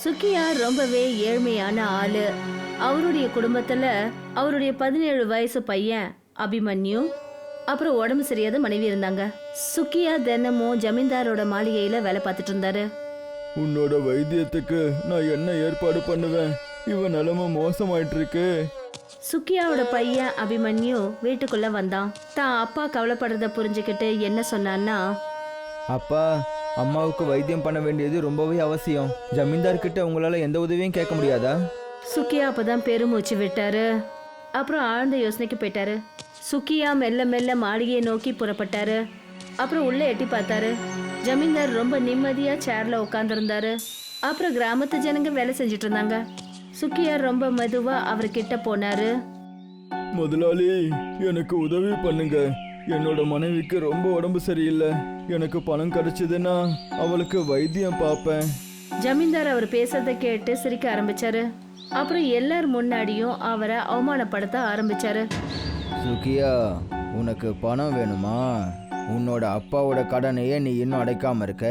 சுக்கியா ரொம்பவே ஏழ்மையான ஆளு. அவருடைய குடும்பத்துல அவருடைய 17 வயசு பையன் அபிமன்யு, அப்புறம் உடம்பு சரியாத மனைவி இருந்தாங்க. சுக்கியா தினமும் ஜமீன்தாரோட மாளிகையில வேலை பார்த்துட்டு இருந்தாரு. உன்னோட வைத்தியத்துக்கு நான் என்ன ஏற்பாடு பண்ணுவேன்? இவன் நிலைமை மோசமாயிட்டு இருக்கு. சுக்கியாவோட பையன் அபிமன்யு வீட்டுக்குள்ள வந்தான். தான் அப்பா கவலைப்படுறத புரிஞ்சுக்கிட்டு என்ன சொன்னான்னா, அப்பா, அம்மாவுக்கு வைத்தியம் பண்ண வேண்டியது ரொம்பவே அவசியம். ஜமீன்தார்கிட்ட உங்களால எந்த உதவியும் கேட்க முடியாதா? சுக்கியா அப்பதான் பெருமூச்சு விட்டாரு. அப்புறம் ஆழ்ந்த யோசனைக்கு போயிட்டாரு. சுக்கியா மெல்ல மெல்ல மாளிகையை நோக்கி புறப்பட்டாரு. அப்புறம் உள்ள எட்டி பார்த்தாரு. ஜமீன்தார் ரொம்ப நிம்மதியா சேர்ல உட்காந்துருந்தாரு. அப்புறம் கிராமத்து ஜனங்க வேலை செஞ்சுட்டு இருந்தாங்க. சுக்கியா ரொம்ப மெதுவா அவர்கிட்ட போனாரு. முதலாளி, எனக்கு உதவி பண்ணுங்க. என்னோட மனைவிக்கு ரொம்ப உடம்பு சரியில்லை. எனக்கு பணம் கிடைச்சதுன்னா அவளுக்கு வைத்தியம் பார்ப்பேன். ஜமீன்தார் அவர் பேசுறத கேட்டு சிரிக்க ஆரம்பிச்சாரு. அப்புறம் எல்லார் முன்னாடியும் அவரை அவமானப்படுத்த ஆரம்பிச்சாரு. சுக்கியா, உனக்கு பணம் வேணுமா? உன்னோட அப்பாவோட கடனையே நீ இன்னும் அடைக்காம இருக்க.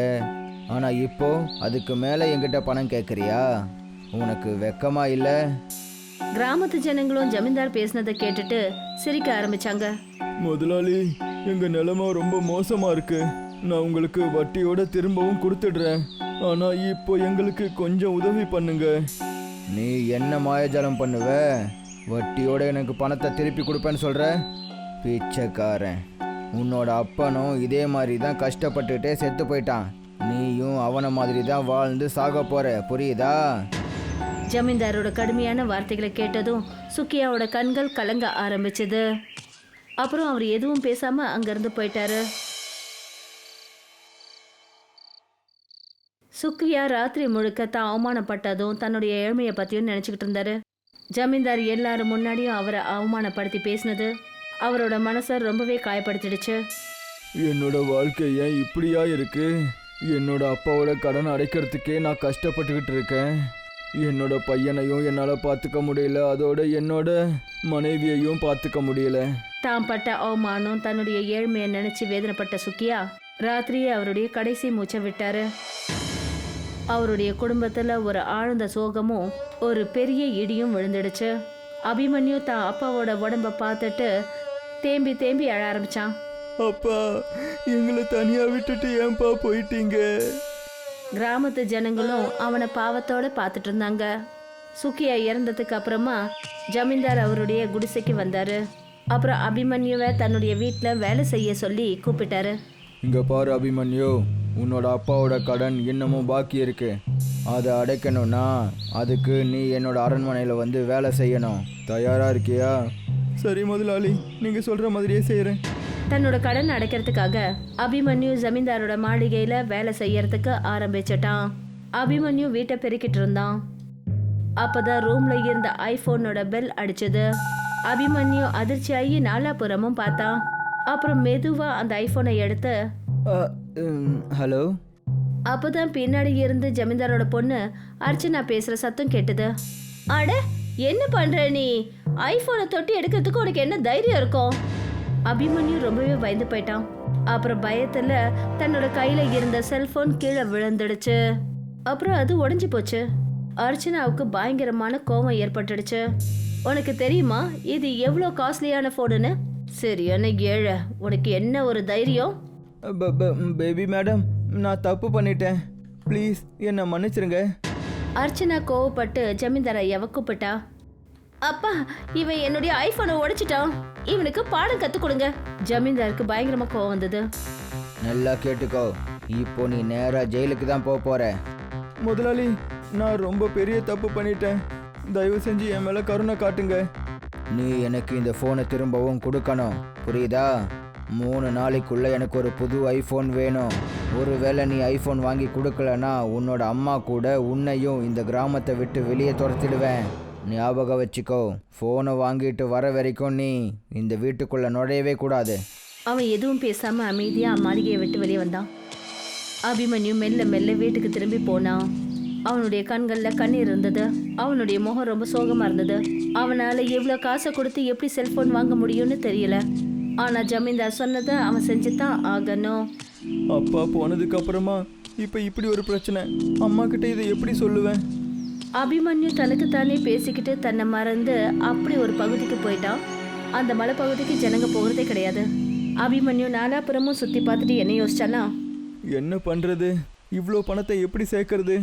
ஆனா இப்போ அதுக்கு மேல என்கிட்ட பணம் கேட்குறியா? உனக்கு வெக்கமா இல்லை? கிராமத்து ஜனங்களும் ஜமீன்தார் பேசினதை கேட்டுட்டு சிரிக்க ஆரம்பிச்சாங்க. முதலாளி, எங்க நிலைமை ரொம்ப மோசமா இருக்கு. நான் உங்களுக்கு வட்டியோட திரும்பவும் கொடுத்துடுறேன். ஆனா இப்போ எங்களுக்கு கொஞ்சம் உதவி பண்ணுங்க. நீ என்ன மாயஜாலம் பண்ணுவ? வட்டியோட எனக்கு பணத்தை திருப்பி கொடுப்பேன்னு சொல்ற? பிச்சைக்காரன். உன்னோட அப்பனும் இதே மாதிரி தான் கஷ்டப்பட்டுட்டே செத்து போயிட்டான். நீயும் அவனை மாதிரி தான் வாழ்ந்து சாக போற, புரியுதா? ஜமீன்தாரோட கடுமையான வார்த்தைகளை கேட்டதும் சுக்கியாவோட கண்கள் கலங்க ஆரம்பிச்சது. அப்புறம் அவர் எதுவும் பேசாம அங்கிருந்து போயிட்டாரு. சுக்கியா ராத்திரி முழுக்க தான் அவமானப்பட்டதும் தன்னுடைய ஏழ்மையை பத்தியும் நினைச்சுக்கிட்டு இருந்தாரு. ஜமீன்தார் எல்லாரும் முன்னாடியும் அவரை அவமானப்படுத்தி பேசினது அவரோட மனசை ரொம்பவே காயப்படுத்திடுச்சு. என்னோட வாழ்க்கை ஏன் இப்படியா இருக்கு? என்னோட அப்பாவோட கடன் அடைக்கிறதுக்கே நான் கஷ்டப்பட்டுக்கிட்டு இருக்கேன். என்னோட பையனையும் என்னால் பார்த்துக்க முடியல. அதோட என்னோட மனைவியையும் பார்த்துக்க முடியல. தான் பட்ட அவமானம், தன்னுடைய ஏழ்மையை நினைச்சு வேதனைப்பட்ட சுக்கியா ராத்திரியே அவருடைய கடைசி மூச்சை விட்டாரு. அவருடைய குடும்பத்துல ஒரு ஆழ்ந்த சோகமும் ஒரு பெரிய இடியும் விழுந்துடுச்சு. அபிமன்யு தான் அப்பாவோட உடம்ப பார்த்துட்டு தேம்பி தேம்பி அழ ஆரம்பிச்சான். அப்பா, எங்களை தனியா விட்டுட்டு ஏன்பா போயிட்டீங்க? கிராமத்து ஜனங்களும் அவனை பாவத்தோட பார்த்துட்டு இருந்தாங்க. சுக்கியா இறந்ததுக்கு அப்புறமா ஜமீன்தார் அவருடைய குடிசைக்கு வந்தாரு. அப்புறம் அபிமன்யுவை தன்னுடைய வீட்டில் வேலை செய்ய சொல்லி கூப்பிட்டாரு. இங்க பாரு அபிமன்யு, உன்னோட அப்பாவோட கடன் இன்னமும் பாக்கி இருக்கு. அதை அடைக்கணும்னா அதுக்கு நீ என்னோட அரண்மனையில் வந்து வேலை செய்யணும். தயாரா இருக்கியா? சரி முதலாளி, நீங்க சொல்ற மாதிரியே செய்யறேன். தன்னோட கடன் அடைக்கிறதுக்காக அபிமன்யு ஜமீன்தாரோட மாளிகையில வேலை செய்யறதுக்கு ஆரம்பிச்சிட்டான். அபிமன்யு வீட்டை பெருக்கிட்டு இருந்தான். அப்பதான் ரூம்ல இருந்த ஐபோனோட பெல் அடிச்சது. அபிமன்யு அதிர்ச்சியாகி நாலாபுரமும் பார்த்தான். அப்புறம் மெதுவா அந்த ஐபோனை எடுத்து, ஹலோ. அப்பதான் பின்னாடி இருந்து ஜமீன்தாரோட பொண்ணு அர்ச்சனா பேசுற சத்தம் கேட்டது. அட, என்ன பண்ற நீ? ஐபோனை தொட்டி எடுக்கிறதுக்கு உனக்கு என்ன தைரியம் இருக்கும்? அபிமன்யு ரொம்பவே பயந்து போயிட்டான். அப்புறம் பயத்துல தன்னோட கையில இருந்த செல்போன் கீழே விழுந்துடுச்சு. அப்புறம் அது உடைஞ்சு போச்சு. அர்ச்சனாவுக்கு பயங்கரமான கோபம் ஏற்பட்டுடுச்சு. உனக்கு தெரியுமா இது எவ்வளோ காஸ்ட்லியான போனுன்னு? சரியான ஏழை, உனக்கு என்ன ஒரு தைரியம்? பேபி மேடம், நான் தப்பு பண்ணிட்டேன். ப்ளீஸ் என்னை மன்னிச்சிருங்க. அர்ச்சனா கோவப்பட்டு ஜமீன்தார் ஐயாவை கூப்பிட்டா. அப்பா, இவன் என்னுடைய ஐபோனை உடைச்சிட்டான். இவனுக்கு பாடம் கற்றுக் கொடுங்க. ஜமீன்தாருக்கு பயங்கரமா கோவம் வந்தது. நல்லா கேட்டுக்கோ, இப்போ நீ நேராக ஜெயிலுக்கு தான் போக போற. முதலாளி, நான் ரொம்ப பெரிய தப்பு பண்ணிட்டேன். தயவு செஞ்சு என் மேல கருணை காட்டுங்க. நீ எனக்கு இந்த ஃபோனை திரும்பவும் கொடுக்கணும், புரியுதா? 3 நாளைக்குள்ள எனக்கு ஒரு புது ஐஃபோன் வேணும். ஒருவேளை நீ ஐஃபோன் வாங்கி கொடுக்கலன்னா உன்னோட அம்மா கூட உன்னையும் இந்த கிராமத்தை விட்டு வெளியே துரத்திடுவேன். ஞாபகம் வச்சுக்கோ, ஃபோனை வாங்கிட்டு வர வரைக்கும் நீ இந்த வீட்டுக்குள்ள நுழையவே கூடாது. அவன் எதுவும் பேசாம அமைதியா மாளிகையை விட்டு வெளியே வந்தான். அபிமன்யு மெல்ல மெல்ல வீட்டுக்கு திரும்பி போனான். அவனுடைய கண்கள்ல கண்ணீர் இருந்தது. அவனுடைய முகம் ரொம்ப சோகமா இருந்தது. அவனால எவ்வளவு காசை கொடுத்து எப்படி செல்போன் வாங்க முடியும்னு தெரியல. ஆனா ஜமீன்தார் சொன்னதை அவன் செஞ்சுதான் ஆகணும். அப்பா போனதுக்கு அப்புறமா இப்ப இப்படி ஒரு பிரச்சனை. அம்மா கிட்ட இதை எப்படி சொல்லுவேன்? அபிமன்யு தனக்கு தானே பேசிக்கிட்டு தன்னை மறந்து அப்படி ஒரு பகுதிக்கு போயிட்டான். அந்த மலைப்பகுதிக்கு ஜனங்க போகிறதே கிடையாது. அபிமன்யு நாலாபுறமும் சுத்தி பார்த்துட்டு என்ன யோசிச்சானா, என்ன பண்றது, இவ்வளோ பணத்தை எப்படி சேர்க்கறது?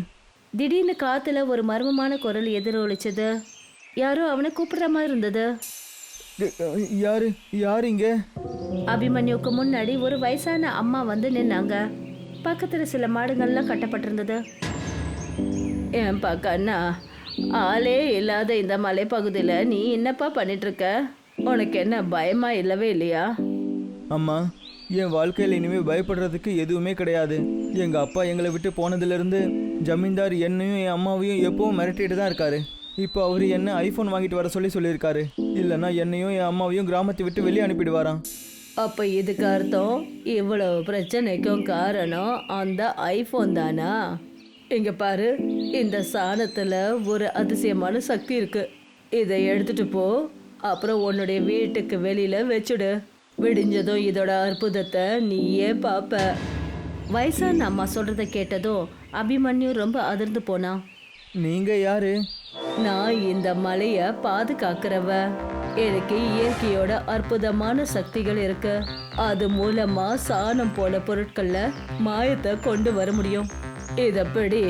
திடீர்னு காத்துல ஒரு மர்மமான குரல் எதிரொலிச்சது. யாரோ அவனை கூப்பிடுற மாதிரி இருந்தது. யாரு யாரு இங்க? அபிமன்யுக்கு முன்னாடி ஒரு வயசான அம்மா வந்து நின்னாங்க. பக்கத்துல சில மாடுகள்லாம் கட்டப்பட்டிருந்தது. ஏன்பா கண்ணா, ஆளே இல்லாத இந்த மலைப்பகுதியில் நீ என்னப்பா பண்ணிட்டு இருக்க? உனக்கு என்ன பயமா இல்லவே இல்லையா? அம்மா, என் வாழ்க்கையில் இனிமேல் பயப்படுறதுக்கு எதுவுமே கிடையாது. எங்கள் அப்பா எங்களை விட்டு போனதுலேருந்து ஜமீன்தார் என்னையும் என் அம்மாவையும் எப்பவும் மிரட்டிட்டு தான் இருக்காரு. இப்போ அவர் என்ன ஐஃபோன் வாங்கிட்டு வர சொல்லியிருக்காரு. இல்லைன்னா என்னையும் என் அம்மாவையும் கிராமத்தை விட்டு வெளியே அனுப்பிடுவாராம். அப்போ இதுக்கு அர்த்தம் இவ்வளவு பிரச்சனைக்கும் காரணம் அந்த ஐஃபோன் தானா? இங்க பாரு, இந்த சாணத்துல ஒரு அதிசயமான சக்தி இருக்கு. இதை எடுத்துட்டு போ, அப்புறம் உன்னுடைய வீட்டுக்கு வெளியில வச்சுடு. விடிஞ்சதும் இதோட அற்புதத்தை நீயே பாப்ப. வயசான அம்மா சொல்றத கேட்டதும் அபிமன்யு ரொம்ப அதிர்ந்து போனான். நீங்க யாரு? நான் இந்த மலைய பாதுகாக்கிறவ. எனக்கு இயற்கையோட அற்புதமான சக்திகள் இருக்கு. அது மூலமா சாணம் போல பொருட்கள்ல மாயத்தை கொண்டு வர முடியும். இதப்படி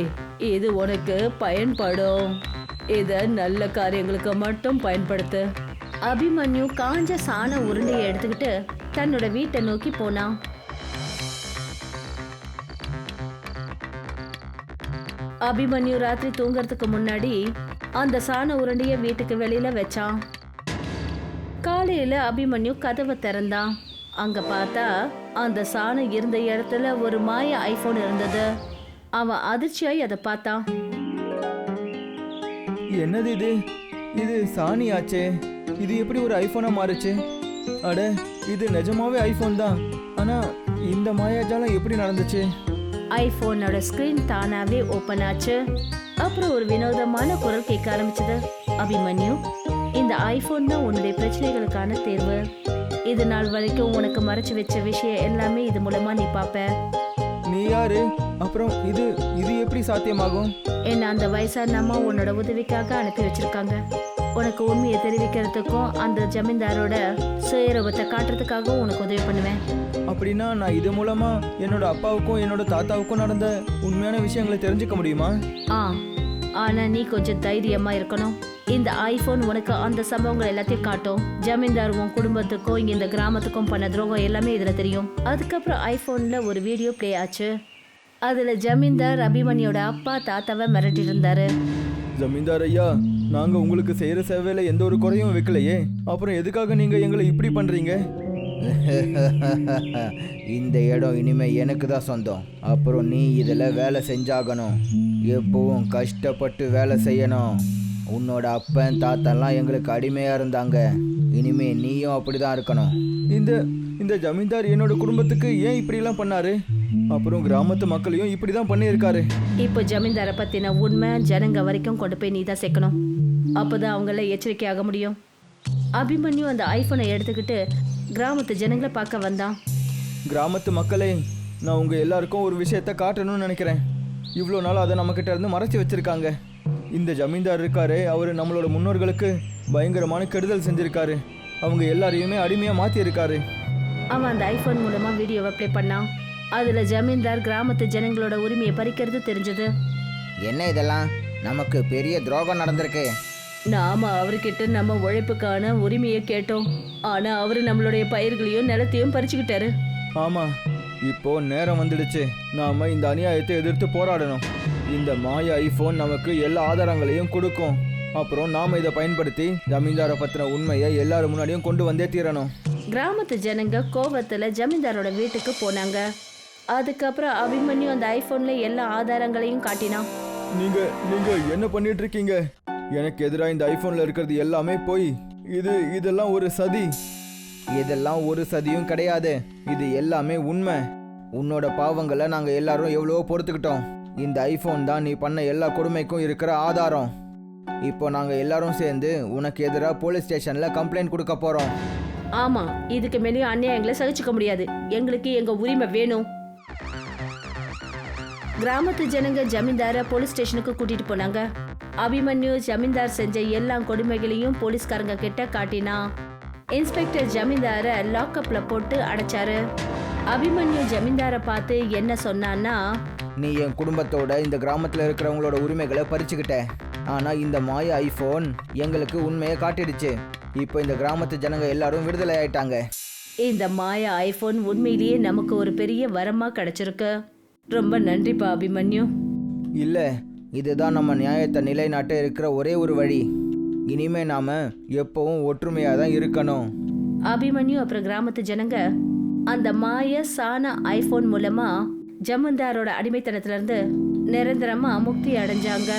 இது உனக்கு பயன்படும். இத நல்ல காரியங்களுக்கு மட்டும் பயன்படுத்து. அபிமன்யு காஞ்ச சாண உருண்டையை எடுத்துக்கிட்டு தன்னோட வீட்டை நோக்கி போனான். அபிமன்யு ராத்திரி தூங்கறதுக்கு முன்னாடி அந்த சாண உருண்டைய வீட்டுக்கு வெளியில வச்சான். காலையில அபிமன்யு கதவை திறந்தான். அங்க பார்த்தா அந்த சாணம் இருந்த இடத்துல ஒரு மாய ஐபோன் இருந்தது. அவன் அதிர்ச்சியாய் அதை பார்த்தான். என்னது இது? இது சாணி ஆச்சே. இது எப்படி ஒரு ஐஃபோனா மாறுச்சு? அட, இது நிஜமாவே ஐஃபோன் தான். ஆனா இந்த மாயாஜாலம் எப்படி நடந்துச்சு? ஐபோனோட ஸ்கிரீன் தானாவே ஓபன் ஆச்சு. அப்புறம் ஒரு வினோதமான குரல் கேட்க ஆரம்பிச்சது. அபிமன்யு, இந்த ஐபோன் தான் உன்னுடைய பிரச்சனைகளுக்கான தேர்வு. இது நாள் வரைக்கும் உனக்கு மறைச்சு வச்ச விஷயம் எல்லாமே இது மூலமா நீ பாப்ப. நீ யாரு? அப்புறம் இது இது எப்படி சாத்தியமாகும்? என்ன அந்த வயசான அம்மா உன்னோட உதவிக்காக அனுப்பி வச்சிருக்காங்க. உனக்கு உண்மையை தெரிவிக்கிறதுக்கும் அந்த ஜமீன்தாரோட சுயரூபத்தை காட்டுறதுக்காகவும் உனக்கு உதவி பண்ணுவேன். அப்படின்னா நான் இது மூலமா என்னோட அப்பாவுக்கும் என்னோட தாத்தாவுக்கும் நடந்த உண்மையான விஷயங்களை தெரிஞ்சுக்க முடியுமா? ஆனா நீ கொஞ்சம் தைரியமா இருக்கணும். இந்த ஐபோன் உனக்கு அந்த சம்பவங்கள் எல்லாத்தையும் காட்டும். ஜமீன்தார் உன் குடும்பத்துக்கும் இங்க இந்த கிராமத்துக்கும் பண்ண துரோகம் எல்லாமே இதுல தெரியும். அதுக்கப்புறம் ஐபோன்ல ஒரு வீடியோ பிளே ஆச்சு. அதுல ஜமீன்தார் அபிமன்யோட அப்பா தாத்தாவை மிரட்டிட்டு இருந்தாரு. ஜமீன்தார் ஐயா, நாங்க உங்களுக்கு செய்யற சேவையில எந்த ஒரு குறையும் வைக்கலையே, அப்புறம் எதுக்காக நீங்க எங்களை இப்படி பண்றீங்க? இந்த இடம் இனிமே எனக்கு தான் சொந்தம். அப்புறம் நீ இதில் வேலை செஞ்சாகணும். எப்பவும் கஷ்டப்பட்டு வேலை செய்யணும். உன்னோட அப்பன் தாத்தெல்லாம் எங்களுக்கு அடிமையாக இருந்தாங்க. இனிமே நீயும் அப்படி தான் இருக்கணும். இந்த இந்த ஜமீன்தார் என்னோட குடும்பத்துக்கு ஏன் இப்படிலாம் பண்ணாரு? அப்புறம் கிராமத்து மக்களையும் இப்படி தான் பண்ணியிருக்காரு. இப்போ ஜமீன்தாரை பற்றின உண்மை ஜனங்க வரைக்கும் கொண்டு போய் நீ தான் சேர்க்கணும். அப்போதான் அவங்கள எச்சரிக்கையாக முடியும். அபிமன்யு அந்த ஐஃபோனை எடுத்துக்கிட்டு கிராமத்து ஜனங்களை பார்க்க வந்தான். கிராமத்து மக்களே, நான் உங்கள் எல்லாருக்கும் ஒரு விஷயத்த காட்டணும்னு நினைக்கிறேன். இவ்வளோ நாள் அதை நம்மக்கிட்ட இருந்து மறைச்சி வச்சுருக்காங்க. இந்த ஜமீன்தார் இருக்காரு, அவர் நம்மளோட முன்னோர்களுக்கு பயங்கரமான கெடுதல் செஞ்சுருக்காரு. அவங்க எல்லாரையுமே அடிமையாக மாற்றியிருக்காரு. அவன் அந்த ஐஃபோன் மூலமாக வீடியோவை ப்ளே பண்ணான். அதில் ஜமீன்தார் கிராமத்து ஜனங்களோட உரிமையை பறிக்கிறது தெரிஞ்சது. என்ன இதெல்லாம்? நமக்கு பெரிய துரோகம் நடந்திருக்கு. நாம அவர்கிட்ட நம்ம உழைப்புக்கான உரிமையை கேட்டோம். ஆனா அவரு நம்மளுடைய பயிர்களையும் நிலத்தையும் பறிச்சுக்கிட்டாரு. ஆமா, இப்போ நேரம் வந்துடுச்சு. நாம இந்த அநியாயத்தை எதிர்த்து போராடணும். இந்த மாய ஐஃபோன் நமக்கு எல்லா ஆதாரங்களையும் கொடுக்கும். அப்புறம் நாம இதை பயன்படுத்தி ஜமீன்தாரை பத்தின உண்மையை எல்லாரும் முன்னாடியும் கொண்டு வந்தே தீரணும். கிராமத்து ஜனங்க கோபத்துல ஜமீன்தாரோட வீட்டுக்கு போனாங்க. அதுக்கப்புறம் அபிமன்யு அந்த ஐபோன்ல எல்லா ஆதாரங்களையும் காட்டினான். நீங்க என்ன பண்ணிட்டு இருக்கீங்க? எனக்கு எதிராக இந்த ஐபோன்ல இருக்கிறது எல்லாமே போய் இதெல்லாம் ஒரு சதி. இதெல்லாம் ஒரு சதியும் கிடையாது. இது எல்லாமே உண்மை. உன்னோட பாவங்களை நாங்கள் எல்லாரும் எவ்வளவோ பொறுத்துக்கிட்டோம். இந்த ஐஃபோன் தான் நீ பண்ண எல்லா கொடுமைக்கும் இருக்கிற ஆதாரம். இப்போ நாங்கள் எல்லாரும் சேர்ந்து உனக்கு எதிராக போலீஸ் ஸ்டேஷனில் கம்ப்ளைண்ட் கொடுக்க போகிறோம். ஆமா, இதுக்கு மேலேயும் அநியாயங்களை சகிச்சுக்க முடியாது. எங்களுக்கு எங்க உரிமை வேணும். கிராமத்து ஜனங்க ஜமீன்தார போலீஸ் ஸ்டேஷனுக்கு கூட்டிட்டு போனாங்க. அபிமன்யு ஜமீன்தார் செஞ்ச எல்லா கொடுமைகளையும் போலீஸ்காரங்க கிட்ட காட்டினான். இன்ஸ்பெக்டர் ஜமீன்தார லாக்அப்ல போட்டு அடைச்சாரு. அபிமன்யு ஜமீன்தாரை பார்த்து என்ன சொன்னான்னா, நீ என் குடும்பத்தோட இந்த கிராமத்தில் இருக்கிறவங்களோட உரிமைகளை பறிச்சுக்கிட்ட. ஆனால் இந்த மாய ஐஃபோன் எங்களுக்கு உண்மையை காட்டிடுச்சு. இப்போ இந்த கிராமத்து ஜனங்க எல்லாரும் விடுதலை ஆயிட்டாங்க. இந்த மாய ஐபோன் உண்மையிலேயே நமக்கு ஒரு பெரிய வரமா கிடைச்சிருக்கு. ரொம்ப நன்றிப்பா அபிமன்யு. இல்லை, இதுதான் நம்ம நியாயத்தை நிலைநாட்ட இருக்கிற ஒரே ஒரு வழி. இனிமே நாம எப்பவும் ஒற்றுமையாக தான் இருக்கணும். அபிமன்யு அப்புறம் கிராமத்து ஜனங்க அந்த மாய சான ஐபோன் மூலமா ஜமீன்தாரோட அடிமைத்தனத்துல இருந்து நிரந்தரமா முக்தி அடைஞ்சாங்க.